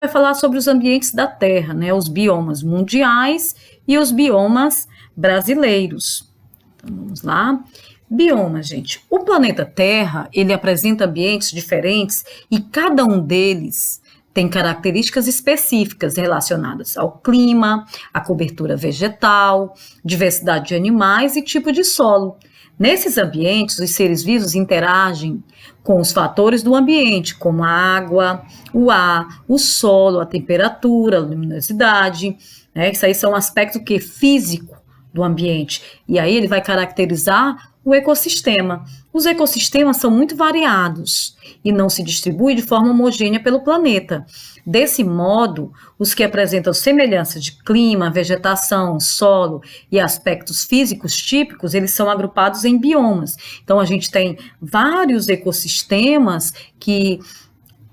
vai falar sobre os ambientes da Terra, né? Os biomas mundiais e os biomas brasileiros. Então, vamos lá. Biomas, gente. O planeta Terra, ele apresenta ambientes diferentes e cada um deles tem características específicas relacionadas ao clima, à cobertura vegetal, diversidade de animais e tipo de solo. Nesses ambientes, os seres vivos interagem com os fatores do ambiente, como a água, o ar, o solo, a temperatura, a luminosidade, né? Isso aí são aspectos que físico do ambiente. E aí ele vai caracterizar o ecossistema. Os ecossistemas são muito variados e não se distribuem de forma homogênea pelo planeta. Desse modo, os que apresentam semelhança de clima, vegetação, solo e aspectos físicos típicos, eles são agrupados em biomas. Então, a gente tem vários ecossistemas que,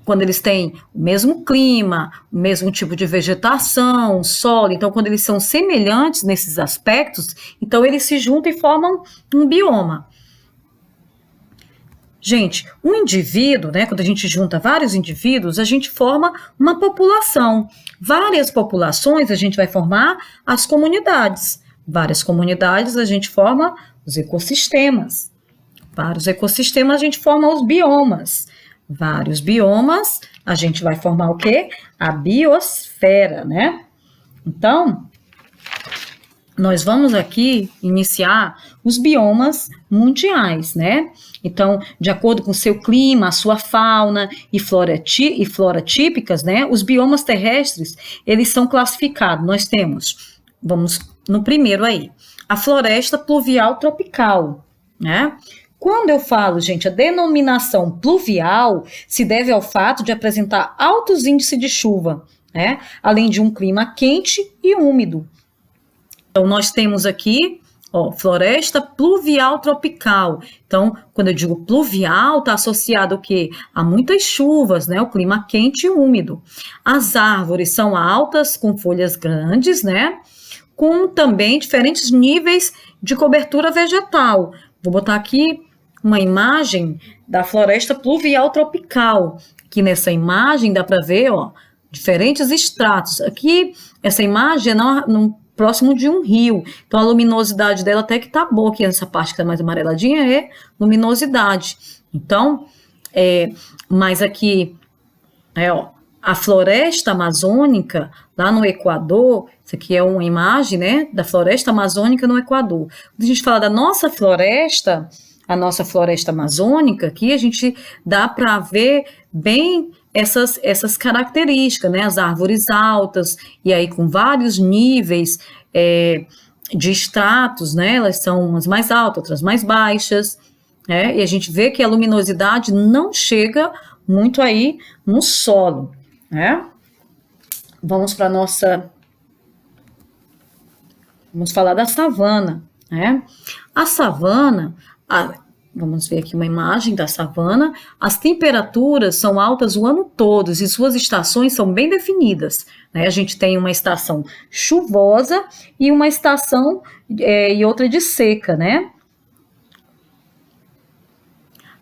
quando eles têm o mesmo clima, o mesmo tipo de vegetação, solo, então quando eles são semelhantes nesses aspectos, então eles se juntam e formam um bioma. Gente, um indivíduo, né, quando a gente junta vários indivíduos, a gente forma uma população. Várias populações a gente vai formar as comunidades. Várias comunidades a gente forma os ecossistemas. Vários ecossistemas a gente forma os biomas. Vários biomas, a gente vai formar o quê? A biosfera, né? Então, nós vamos aqui iniciar os biomas mundiais, né? Então, de acordo com o seu clima, a sua fauna e flora típicas, né? Os biomas terrestres, eles são classificados. Nós temos, vamos no primeiro aí, a floresta pluvial tropical, né? Quando eu falo, gente, a denominação pluvial se deve ao fato de apresentar altos índices de chuva, né? Além de um clima quente e úmido. Então, nós temos aqui, ó, floresta pluvial tropical. Então, quando eu digo pluvial, está associado o quê? A muitas chuvas, né? O clima quente e úmido. As árvores são altas, com folhas grandes, né? Com também diferentes níveis de cobertura vegetal. Vou botar aqui uma imagem da floresta pluvial tropical. Aqui nessa imagem dá para ver, ó, diferentes estratos. Aqui, essa imagem é próximo de um rio. Então, a luminosidade dela até que tá boa aqui, nessa parte que tá mais amareladinha é luminosidade. Então, mas aqui, ó, a floresta amazônica, lá no Equador, isso aqui é uma imagem, né, da floresta amazônica no Equador. Quando a gente fala da nossa floresta, a nossa floresta amazônica, aqui a gente dá para ver bem essas características, né? As árvores altas, e aí com vários níveis de estratos, né? Elas são umas mais altas, outras mais baixas, né? E a gente vê que a luminosidade não chega muito aí no solo, né? Vamos para vamos falar da savana, né? A savana, vamos ver aqui uma imagem da savana. As temperaturas são altas o ano todo e suas estações são bem definidas, né? A gente tem uma estação chuvosa e uma estação e outra de seca, né?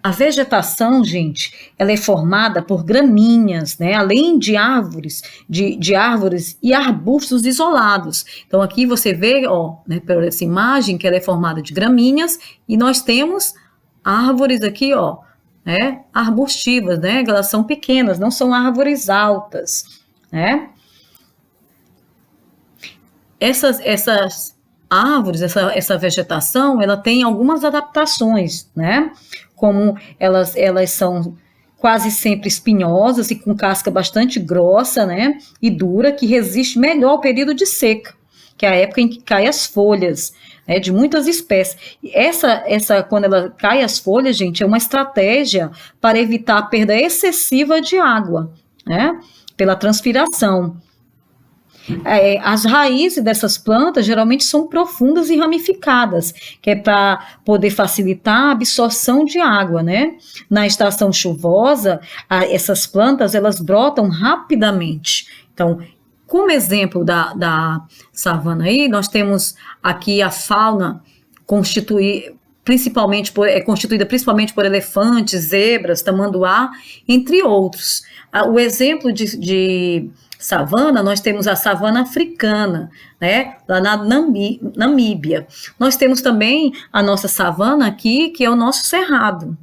A vegetação, gente, ela é formada por gramíneas, né? Além de árvores, de árvores e arbustos isolados. Então aqui você vê, ó, né, por essa imagem que ela é formada de gramíneas e nós temos árvores aqui, ó, né, arbustivas, né, elas são pequenas, não são árvores altas, né. Essas árvores, essa vegetação, ela tem algumas adaptações, né, como elas são quase sempre espinhosas e com casca bastante grossa, né, e dura, que resiste melhor ao período de seca, que é a época em que caem as folhas, né, de muitas espécies. Essa, quando ela cai as folhas, gente, é uma estratégia para evitar a perda excessiva de água, né, pela transpiração. As raízes dessas plantas geralmente são profundas e ramificadas, que é para poder facilitar a absorção de água, né? Na estação chuvosa, essas plantas, elas brotam rapidamente. Então, como exemplo da savana aí, nós temos aqui a fauna é constituída principalmente por elefantes, zebras, tamanduá, entre outros. O exemplo de savana, nós temos a savana africana, né, lá na Namíbia. Nós temos também a nossa savana aqui, que é o nosso cerrado.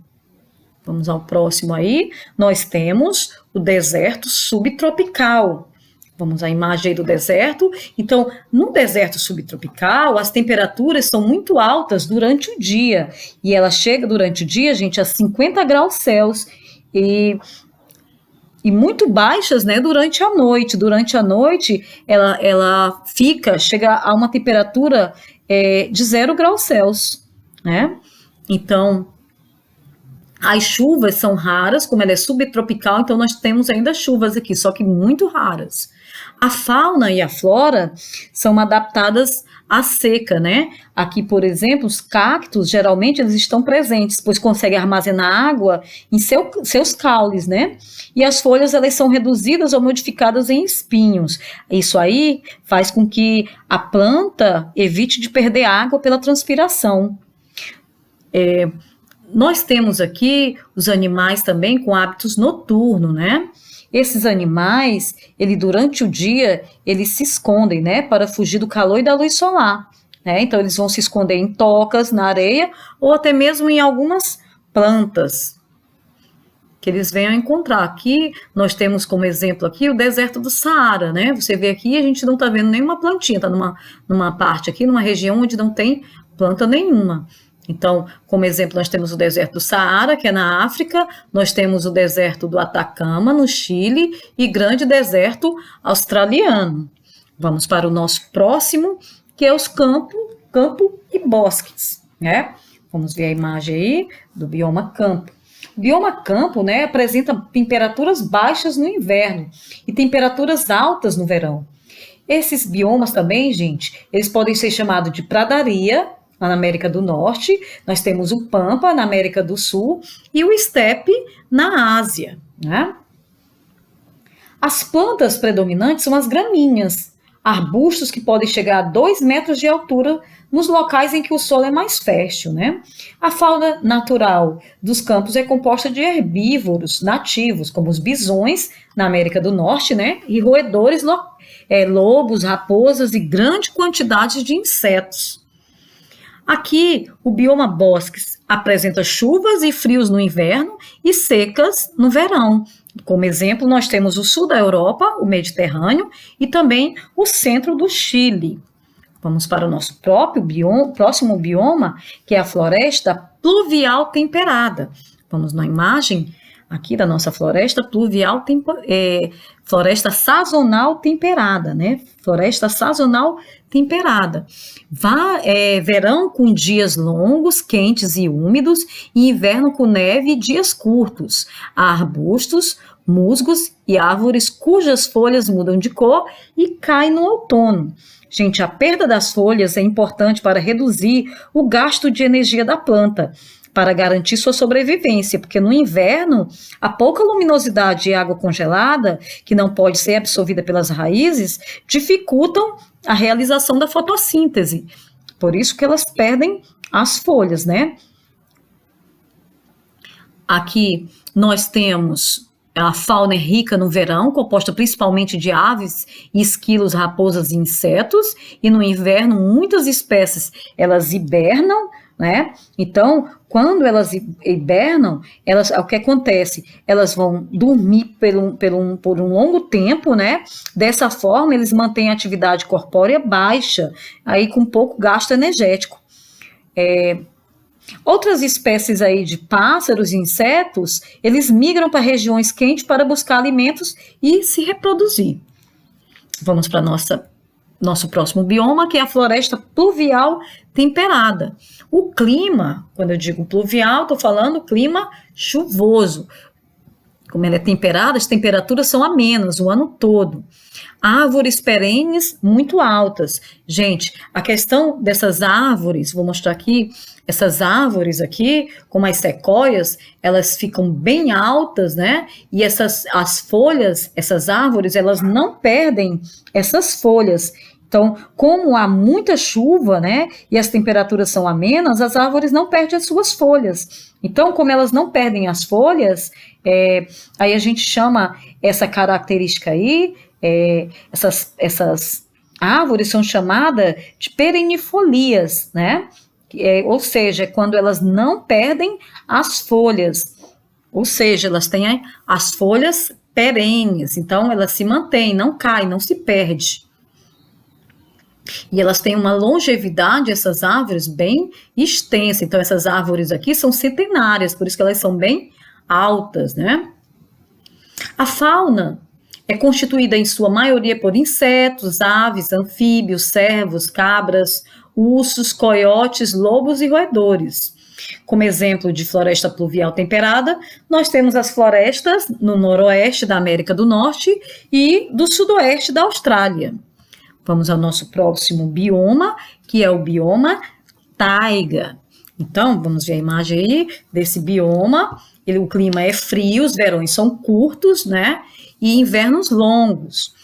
Vamos ao próximo aí. Nós temos o deserto subtropical. Vamos à imagem aí do deserto. Então, no deserto subtropical, as temperaturas são muito altas durante o dia. E ela chega durante o dia, gente, a 50 graus Celsius. E muito baixas, né, durante a noite. Durante a noite, ela chega a uma temperatura de 0 graus Celsius, né? Então, as chuvas são raras, como ela é subtropical, então nós temos ainda chuvas aqui, só que muito raras. A fauna e a flora são adaptadas à seca, né? Aqui, por exemplo, os cactos, geralmente, eles estão presentes, pois conseguem armazenar água em seus caules, né? E as folhas, elas são reduzidas ou modificadas em espinhos. Isso aí faz com que a planta evite de perder água pela transpiração. Nós temos aqui os animais também com hábitos noturnos, né? Esses animais, durante o dia, eles se escondem, né? Para fugir do calor e da luz solar, né? Então, eles vão se esconder em tocas, na areia, ou até mesmo em algumas plantas que eles venham encontrar. Aqui, nós temos como exemplo aqui o deserto do Saara, né? Você vê aqui, a gente não está vendo nenhuma plantinha, está numa parte aqui, numa região onde não tem planta nenhuma. Então, como exemplo, nós temos o deserto do Saara, que é na África, nós temos o deserto do Atacama, no Chile, e grande deserto australiano. Vamos para o nosso próximo, que é os campo e bosques, né? Vamos ver a imagem aí do bioma campo. O bioma campo, né, apresenta temperaturas baixas no inverno e temperaturas altas no verão. Esses biomas também, gente, eles podem ser chamados de pradaria, lá na América do Norte, nós temos o Pampa, na América do Sul, e o Estepe, na Ásia, né? As plantas predominantes são as gramíneas, arbustos que podem chegar a 2 metros de altura nos locais em que o solo é mais fértil, né? A fauna natural dos campos é composta de herbívoros nativos, como os bisões, na América do Norte, né? E roedores, lobos, raposas e grande quantidade de insetos. Aqui, o bioma bosques apresenta chuvas e frios no inverno e secas no verão. Como exemplo, nós temos o sul da Europa, o Mediterrâneo, e também o centro do Chile. Vamos para o nosso próximo bioma, que é a floresta pluvial temperada. Vamos na imagem aqui da nossa floresta pluvial, floresta sazonal temperada, né? Floresta sazonal temperada. Verão com dias longos, quentes e úmidos, e inverno com neve e dias curtos. Há arbustos, musgos e árvores cujas folhas mudam de cor e caem no outono. Gente, a perda das folhas é importante para reduzir o gasto de energia da planta, para garantir sua sobrevivência, porque no inverno, a pouca luminosidade e água congelada, que não pode ser absorvida pelas raízes, dificultam a realização da fotossíntese. Por isso que elas perdem as folhas, né? Aqui nós temos a fauna rica no verão, composta principalmente de aves, esquilos, raposas e insetos, e no inverno muitas espécies elas hibernam, né? Então, quando elas hibernam, o que acontece? Elas vão dormir por um longo tempo, né? Dessa forma, eles mantêm a atividade corpórea baixa, aí com pouco gasto energético. Outras espécies aí de pássaros e insetos, eles migram para regiões quentes para buscar alimentos e se reproduzir. Vamos para nosso próximo bioma, que é a floresta pluvial temperada. O clima, quando eu digo pluvial, estou falando clima chuvoso. Como ela é temperada, as temperaturas são amenas o ano todo. Árvores perenes muito altas. Gente, a questão dessas árvores, vou mostrar aqui, essas árvores aqui, como as sequoias, elas ficam bem altas, né? E as folhas, essas árvores, elas não perdem essas folhas. Então, como há muita chuva, né, e as temperaturas são amenas, as árvores não perdem as suas folhas. Então, como elas não perdem as folhas, aí a gente chama essa característica aí, essas árvores são chamadas de perennifolias, né? Ou seja, quando elas não perdem as folhas, ou seja, elas têm as folhas perenes, então elas se mantêm, não caem, não se perde. E elas têm uma longevidade, essas árvores, bem extensa. Então, essas árvores aqui são centenárias, por isso que elas são bem altas, né? A fauna é constituída em sua maioria por insetos, aves, anfíbios, cervos, cabras, ursos, coiotes, lobos e roedores. Como exemplo de floresta pluvial temperada, nós temos as florestas no noroeste da América do Norte e do sudoeste da Austrália. Vamos ao nosso próximo bioma, que é o bioma taiga. Então, vamos ver a imagem aí desse bioma. O clima é frio, os verões são curtos, né? E invernos longos,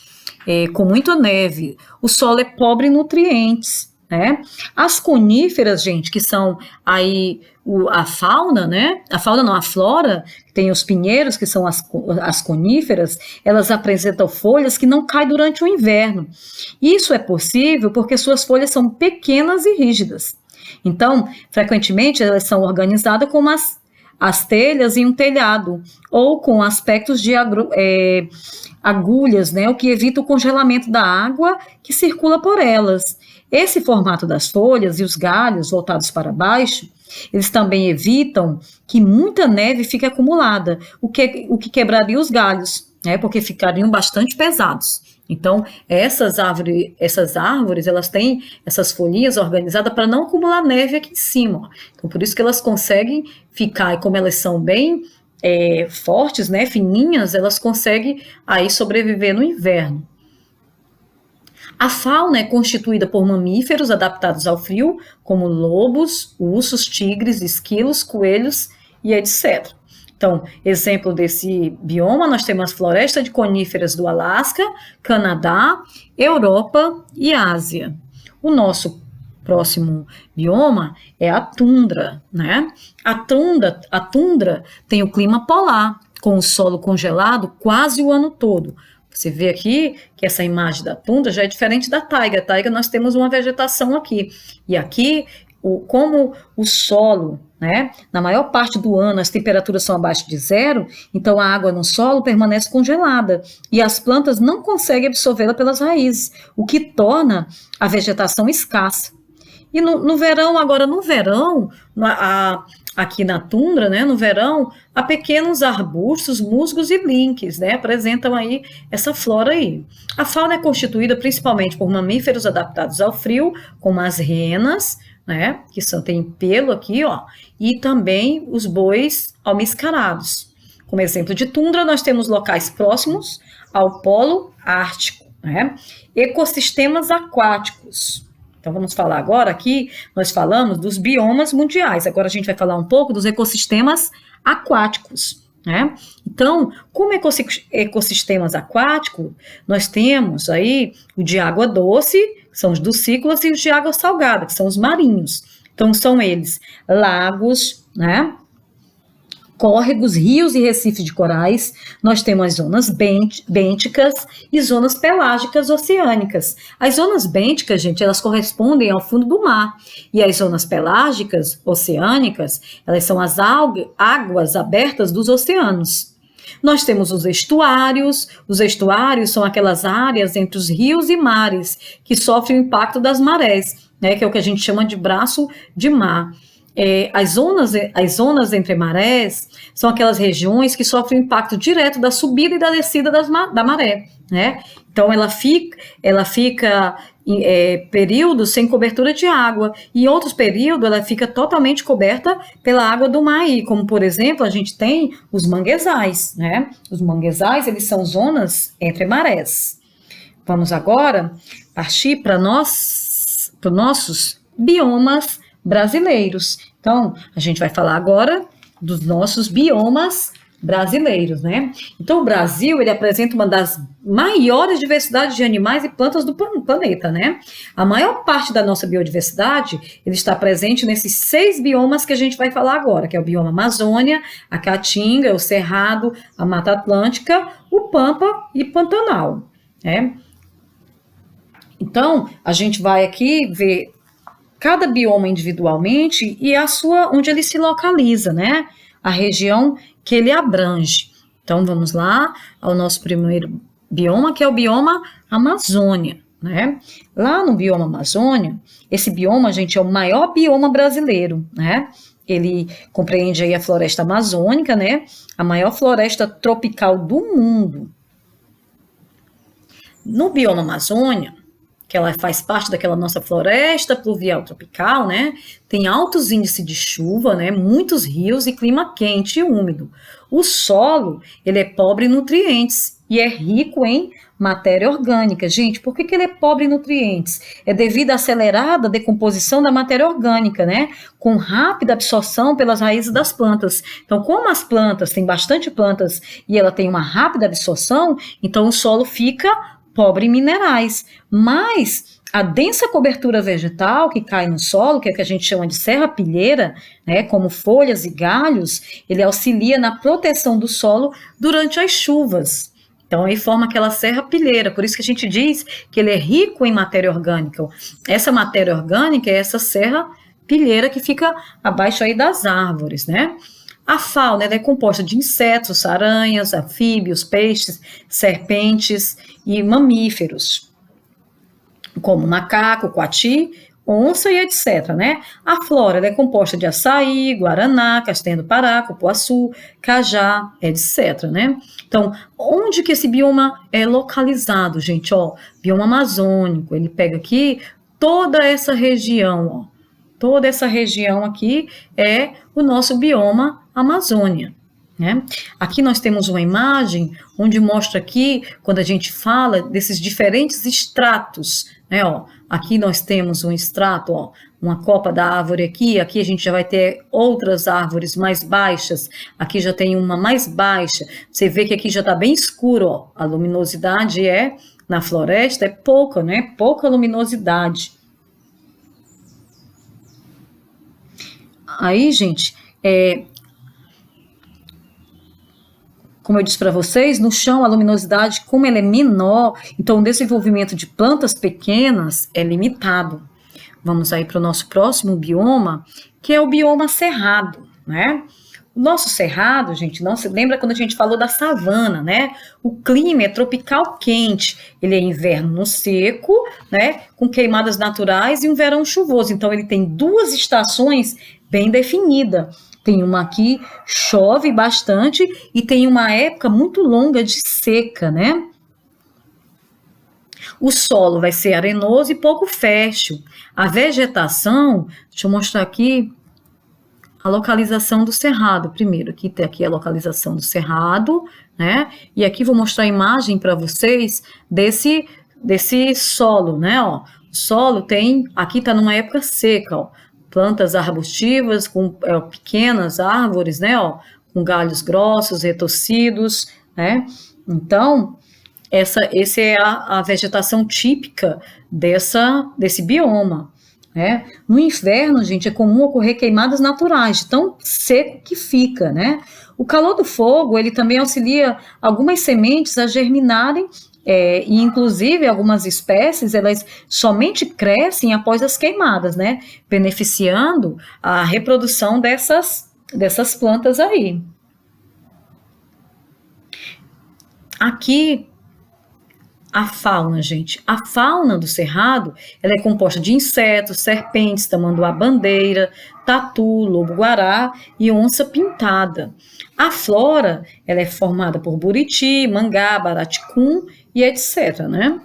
com muita neve. O solo é pobre em nutrientes, né? As coníferas, gente, que são aí a fauna, né? A fauna não, a flora, tem os pinheiros, que são as coníferas, elas apresentam folhas que não caem durante o inverno. Isso é possível porque suas folhas são pequenas e rígidas. Então, frequentemente, elas são organizadas como as telhas em um telhado, ou com aspectos de agulhas, né, o que evita o congelamento da água que circula por elas. Esse formato das folhas e os galhos voltados para baixo, eles também evitam que muita neve fique acumulada, o que quebraria os galhos, né, porque ficariam bastante pesados. Então, essas árvores, elas têm essas folhinhas organizadas para não acumular neve aqui em cima. Então, por isso que elas conseguem ficar, e como elas são bem fortes, né, fininhas, elas conseguem aí sobreviver no inverno. A fauna é constituída por mamíferos adaptados ao frio, como lobos, ursos, tigres, esquilos, coelhos e etc. Então, exemplo desse bioma, nós temos a floresta de coníferas do Alasca, Canadá, Europa e Ásia. O nosso próximo bioma é a tundra, né? A tundra tem o clima polar, com o solo congelado quase o ano todo. Você vê aqui que essa imagem da tundra já é diferente da taiga. A taiga nós temos uma vegetação aqui. E aqui, como o solo, né, na maior parte do ano as temperaturas são abaixo de zero, então a água no solo permanece congelada e as plantas não conseguem absorvê-la pelas raízes, o que torna a vegetação escassa. E no verão, aqui na tundra, né, no verão, há pequenos arbustos, musgos e linques, né, apresentam aí essa flora aí. A fauna é constituída principalmente por mamíferos adaptados ao frio, como as renas, né, que tem pelo aqui, ó, e também os bois almiscarados. Como exemplo de tundra, nós temos locais próximos ao polo ártico, né, ecossistemas aquáticos. Então, vamos falar agora aqui, nós falamos dos biomas mundiais, agora a gente vai falar um pouco dos ecossistemas aquáticos, né? Então, como ecossistemas aquáticos, nós temos aí o de água doce, que são os ducícolas, e os de água salgada, que são os marinhos. Então, são eles lagos, né? Córregos, rios e recifes de corais, nós temos as zonas bênticas e zonas pelágicas oceânicas. As zonas bênticas, gente, elas correspondem ao fundo do mar, e as zonas pelágicas oceânicas, elas são as águas abertas dos oceanos. Nós temos os estuários são aquelas áreas entre os rios e mares, que sofrem o impacto das marés, né, que é o que a gente chama de braço de mar. As zonas entre marés são aquelas regiões que sofrem o impacto direto da subida e da descida da maré, né? Então, ela fica períodos sem cobertura de água, e em outros períodos ela fica totalmente coberta pela água do mar, como, por exemplo, a gente tem os manguezais, né? Os manguezais, eles são zonas entre marés. Vamos agora partir para os nossos biomas brasileiros. Então, a gente vai falar agora dos nossos biomas brasileiros, né? Então, o Brasil, ele apresenta uma das maiores diversidades de animais e plantas do planeta, né? A maior parte da nossa biodiversidade, ele está presente nesses 6 biomas que a gente vai falar agora, que é o bioma Amazônia, a Caatinga, o Cerrado, a Mata Atlântica, o Pampa e Pantanal, né? Então, a gente vai aqui ver cada bioma individualmente e a sua, onde ele se localiza, né? A região que ele abrange. Então, vamos lá ao nosso primeiro bioma, que é o bioma Amazônia, né? Lá no bioma Amazônia, esse bioma, gente, é o maior bioma brasileiro, né? Ele compreende aí a floresta amazônica, né? A maior floresta tropical do mundo. No bioma Amazônia, que ela faz parte daquela nossa floresta pluvial tropical, né? Tem altos índices de chuva, né? Muitos rios e clima quente e úmido. O solo, ele é pobre em nutrientes e é rico em matéria orgânica. Gente, por que ele é pobre em nutrientes? É devido à acelerada decomposição da matéria orgânica, né? Com rápida absorção pelas raízes das plantas. Então, como as plantas, tem bastante plantas e ela tem uma rápida absorção, então o solo fica pobre em minerais, mas a densa cobertura vegetal que cai no solo, que é o que a gente chama de serrapilheira, né, como folhas e galhos, ele auxilia na proteção do solo durante as chuvas. Então, aí forma aquela serrapilheira, por isso que a gente diz que ele é rico em matéria orgânica. Essa matéria orgânica é essa serrapilheira que fica abaixo aí das árvores, né? A fauna é composta de insetos, aranhas, anfíbios, peixes, serpentes e mamíferos, como macaco, coati, onça e etc, né? A flora é composta de açaí, guaraná, castanha do Pará, cupuaçu, cajá, etc, né? Então, onde que esse bioma é localizado, gente? Ó, bioma amazônico, ele pega aqui toda essa região, ó. Toda essa região aqui é o nosso bioma Amazônia, né? Aqui nós temos uma imagem onde mostra aqui, quando a gente fala desses diferentes estratos, né? Ó, aqui nós temos um estrato, ó, uma copa da árvore aqui a gente já vai ter outras árvores mais baixas, aqui já tem uma mais baixa, você vê que aqui já está bem escuro, ó, a luminosidade na floresta é pouca, né? Pouca luminosidade. Aí, gente, como eu disse para vocês, no chão a luminosidade, como ela é menor, então o desenvolvimento de plantas pequenas é limitado. Vamos aí para o nosso próximo bioma, que é o bioma cerrado, né? O nosso cerrado, gente, não se lembra quando a gente falou da savana, né? O clima é tropical quente, ele é inverno no seco, né? Com queimadas naturais e um verão chuvoso. Então ele tem 2 estações bem definidas. Tem uma aqui chove bastante e tem uma época muito longa de seca, né? O solo vai ser arenoso e pouco fértil. A vegetação, deixa eu mostrar aqui a localização do cerrado primeiro. Aqui tem aqui a localização do cerrado, né? E aqui vou mostrar a imagem para vocês desse solo, né? Ó, o solo tem, aqui está numa época seca, ó, plantas arbustivas com pequenas árvores, né? Ó, com galhos grossos, retorcidos, né? Então, essa é a vegetação típica desse bioma. Né? No inverno, gente, é comum ocorrer queimadas naturais, de tão seco que fica, né? O calor do fogo, ele também auxilia algumas sementes a germinarem, e inclusive algumas espécies, elas somente crescem após as queimadas, né? Beneficiando a reprodução dessas plantas aí. Aqui, a fauna, gente. A fauna do cerrado, ela é composta de insetos, serpentes, tamanduá-bandeira, tatu, lobo-guará e onça-pintada. A flora, ela é formada por buriti, mangá, baraticum e etc, né?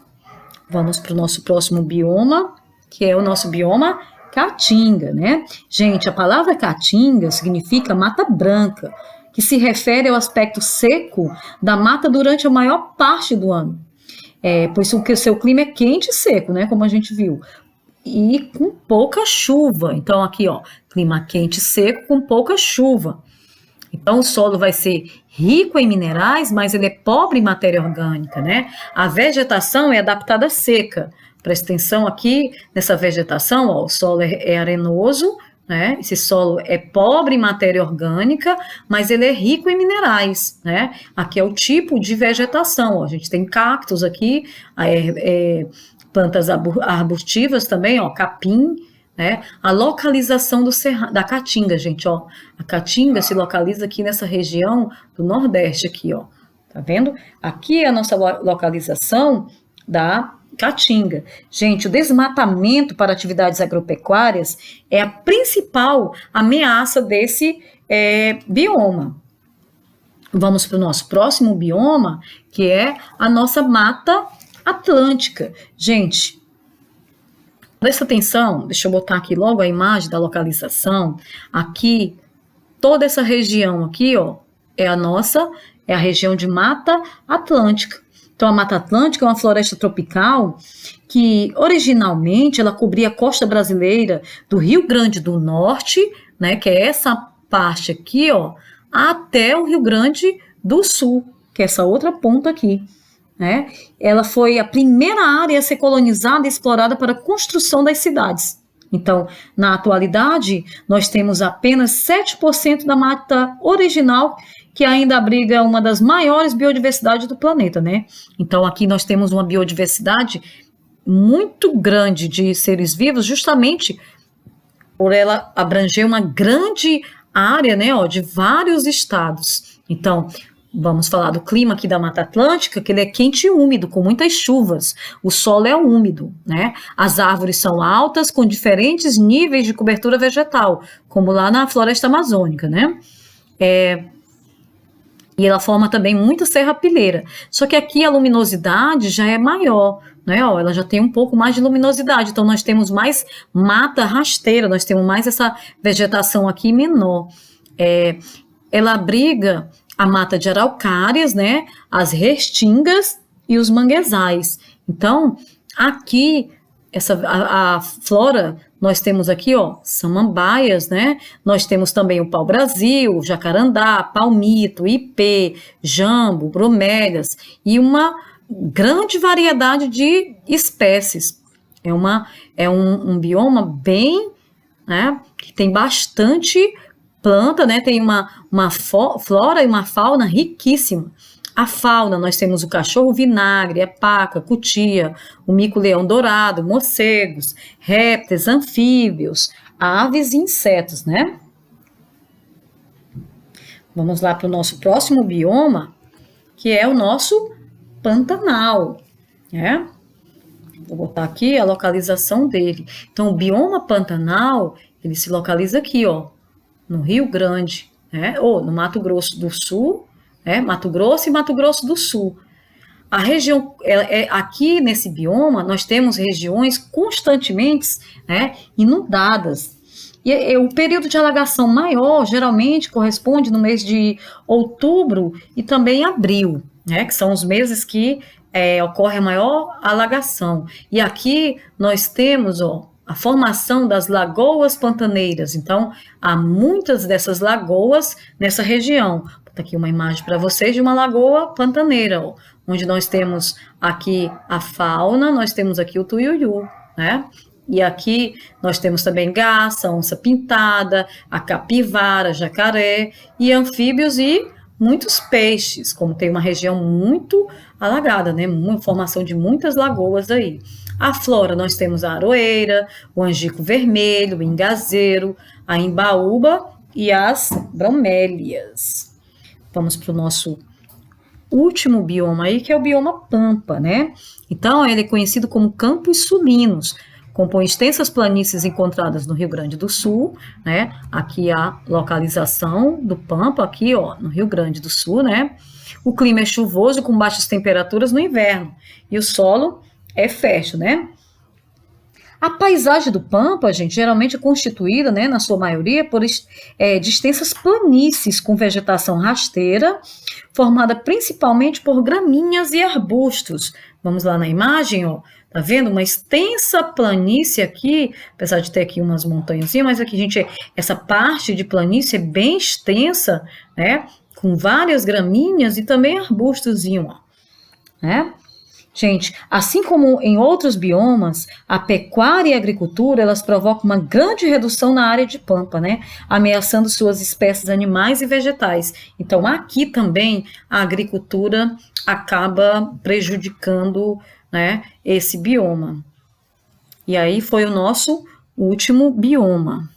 Vamos para o nosso próximo bioma, que é o nosso bioma caatinga, né? Gente, a palavra caatinga significa mata branca, que se refere ao aspecto seco da mata durante a maior parte do ano. Pois o seu clima é quente e seco, né, como a gente viu, e com pouca chuva. Então aqui, ó, clima quente e seco com pouca chuva. Então, o solo vai ser rico em minerais, mas ele é pobre em matéria orgânica, né? A vegetação é adaptada à seca. Presta atenção aqui nessa vegetação, ó, o solo é arenoso, né? Esse solo é pobre em matéria orgânica, mas ele é rico em minerais, né? Aqui é o tipo de vegetação, ó. A gente tem cactos aqui, plantas arbustivas também, ó, capim, né? A localização da caatinga, gente, ó. A caatinga se localiza aqui nessa região do Nordeste aqui, ó. Tá vendo? Aqui é a nossa localização da caatinga. Gente, o desmatamento para atividades agropecuárias é a principal ameaça desse bioma. Vamos para o nosso próximo bioma, que é a nossa Mata Atlântica. Gente, presta atenção, deixa eu botar aqui logo a imagem da localização. Aqui, toda essa região aqui, ó, é a região de Mata Atlântica. Então, a Mata Atlântica é uma floresta tropical que, originalmente, ela cobria a costa brasileira do Rio Grande do Norte, né, que é essa parte aqui, ó, até o Rio Grande do Sul, que é essa outra ponta aqui, né? Ela foi a primeira área a ser colonizada e explorada para a construção das cidades. Então, na atualidade, nós temos apenas 7% da mata original que ainda abriga uma das maiores biodiversidades do planeta, né? Então, aqui nós temos uma biodiversidade muito grande de seres vivos, justamente por ela abranger uma grande área, né, ó, de vários estados. Então, vamos falar do clima aqui da Mata Atlântica, que ele é quente e úmido, com muitas chuvas. O solo é úmido, né? As árvores são altas, com diferentes níveis de cobertura vegetal, como lá na floresta amazônica, né? E ela forma também muita serrapilheira. Só que aqui a luminosidade já é maior, né? Ó, ela já tem um pouco mais de luminosidade. Então, nós temos mais mata rasteira, nós temos mais essa vegetação aqui menor. Ela abriga a mata de araucárias, né? As restingas e os manguezais. Então, aqui, a flora, nós temos aqui, ó, samambaias, né? Nós temos também o pau-brasil, jacarandá, palmito, ipê, jambo, bromélias e uma grande variedade de espécies. É um bioma bem, né, que tem bastante planta, né? Tem uma flora e uma fauna riquíssima. A fauna, nós temos o cachorro vinagre, a paca, cutia, o mico-leão dourado, morcegos, répteis, anfíbios, aves e insetos, né? Vamos lá para o nosso próximo bioma, que é o nosso Pantanal, né? Vou botar aqui a localização dele. Então, o bioma Pantanal, ele se localiza aqui, ó, no Rio Grande, né? Ou no Mato Grosso do Sul, Mato Grosso e Mato Grosso do Sul. A região, aqui nesse bioma, nós temos regiões constantemente, né, inundadas. E o período de alagação maior, geralmente, corresponde no mês de outubro e também abril, né, que são os meses que ocorre a maior alagação. E aqui nós temos, ó, a formação das lagoas pantaneiras. Então, há muitas dessas lagoas nessa região. Tá aqui uma imagem para vocês de uma lagoa pantaneira, ó, onde nós temos aqui a fauna, nós temos aqui o tuiuiu, né? E aqui nós temos também garça, onça pintada, a capivara, jacaré e anfíbios e muitos peixes, como tem uma região muito alagada, né? Uma formação de muitas lagoas aí. A flora, nós temos a aroeira, o angico vermelho, o ingazeiro, a imbaúba e as bromélias. Vamos para o nosso último bioma aí, que é o bioma Pampa, né? Então, ele é conhecido como Campos Sulinos, compõe extensas planícies encontradas no Rio Grande do Sul, né? Aqui a localização do Pampa, aqui, ó, no Rio Grande do Sul, né? O clima é chuvoso, com baixas temperaturas no inverno, e o solo é fértil, né? A paisagem do Pampa, gente, geralmente é constituída, né, na sua maioria, de extensas planícies com vegetação rasteira, formada principalmente por gramíneas e arbustos. Vamos lá na imagem, ó. Tá vendo? Uma extensa planície aqui, apesar de ter aqui umas montanhazinhas, mas aqui, gente, essa parte de planície é bem extensa, né? Com várias gramíneas e também arbustozinho, ó, né? Gente, assim como em outros biomas, a pecuária e a agricultura, elas provocam uma grande redução na área de pampa, né? Ameaçando suas espécies animais e vegetais. Então, aqui também a agricultura acaba prejudicando, né, esse bioma. E aí foi o nosso último bioma.